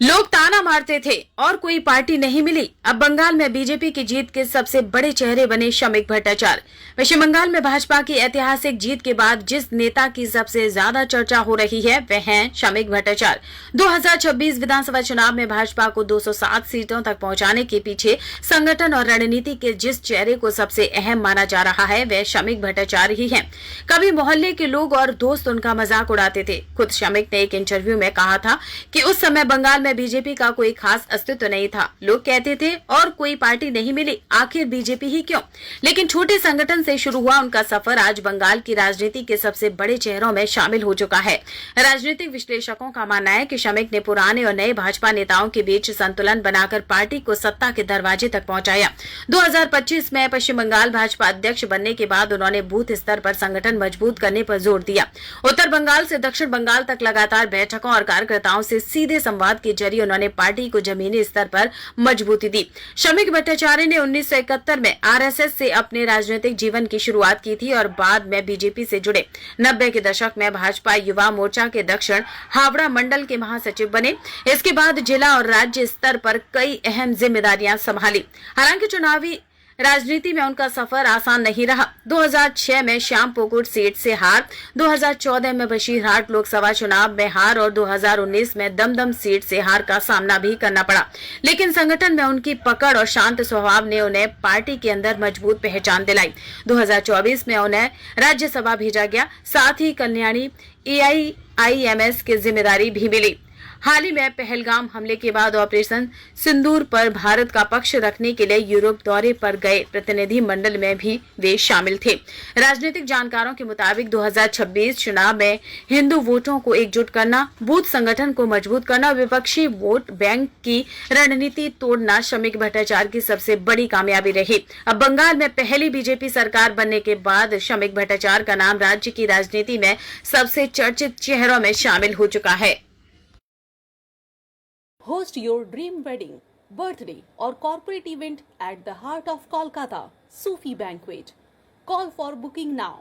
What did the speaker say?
लोग ताना मारते थे और कोई पार्टी नहीं मिली। अब बंगाल में बीजेपी की जीत के सबसे बड़े चेहरे बने शमीक भट्टाचार्य। पश्चिम बंगाल में भाजपा की ऐतिहासिक जीत के बाद जिस नेता की सबसे ज्यादा चर्चा हो रही है वह हैं शमीक भट्टाचार्य। 2026 विधानसभा चुनाव में भाजपा को 207 सीटों तक पहुंचाने के पीछे संगठन और रणनीति के जिस चेहरे को सबसे अहम माना जा रहा है वह शमीक भट्टाचार्य ही है। कभी मोहल्ले के लोग और दोस्त उनका मजाक उड़ाते थे। खुद शमीक ने एक इंटरव्यू में कहा था कि उस समय बंगाल में बीजेपी का कोई खास अस्तित्व नहीं था। लोग कहते थे और कोई पार्टी नहीं मिली, आखिर बीजेपी ही क्यों। लेकिन छोटे संगठन से शुरू हुआ उनका सफर आज बंगाल की राजनीति के सबसे बड़े चेहरों में शामिल हो चुका है। राजनीतिक विश्लेषकों का मानना है कि शमीक ने पुराने और नए भाजपा नेताओं के बीच संतुलन बनाकर पार्टी को सत्ता के दरवाजे तक पहुंचाया। 2025 में पश्चिम बंगाल भाजपा अध्यक्ष बनने के बाद उन्होंने बूथ स्तर पर संगठन मजबूत करने पर जोर दिया। उत्तर बंगाल से दक्षिण बंगाल तक लगातार बैठकों और कार्यकर्ताओं से सीधे संवाद के जरिए उन्होंने पार्टी को जमीनी स्तर पर मजबूती दी। शमीक भट्टाचार्य ने 1971 में आरएसएस से अपने राजनीतिक जीवन की शुरुआत की थी और बाद में बीजेपी से जुड़े। 90 के दशक में भाजपा युवा मोर्चा के दक्षिण हावड़ा मंडल के महासचिव बने। इसके बाद जिला और राज्य स्तर पर कई अहम जिम्मेदारियां संभाली। हालांकि चुनावी राजनीति में उनका सफर आसान नहीं रहा। 2006 में श्यामपुकुर सीट से हार, 2014 में बशीरहाट लोकसभा चुनाव में हार और 2019 में दमदम सीट से हार का सामना भी करना पड़ा। लेकिन संगठन में उनकी पकड़ और शांत स्वभाव ने उन्हें पार्टी के अंदर मजबूत पहचान दिलाई। 2024 में उन्हें राज्यसभा भेजा गया। साथ ही कल्याणी AIIMS की जिम्मेदारी भी मिली। हाल ही में पहलगाम हमले के बाद ऑपरेशन सिंदूर पर भारत का पक्ष रखने के लिए यूरोप दौरे पर गए प्रतिनिधि मंडल में भी वे शामिल थे। राजनीतिक जानकारों के मुताबिक 2026 चुनाव में हिंदू वोटों को एकजुट करना, बूथ संगठन को मजबूत करना, विपक्षी वोट बैंक की रणनीति तोड़ना शमीक भट्टाचार्य की सबसे बड़ी कामयाबी रही। अब बंगाल में पहली बीजेपी सरकार बनने के बाद शमीक भट्टाचार्य का नाम राज्य की राजनीति में सबसे चर्चित चेहरों में शामिल हो चुका है। Host your dream wedding, birthday or corporate event at the heart of Kolkata, Sufi Banquet. Call for booking now.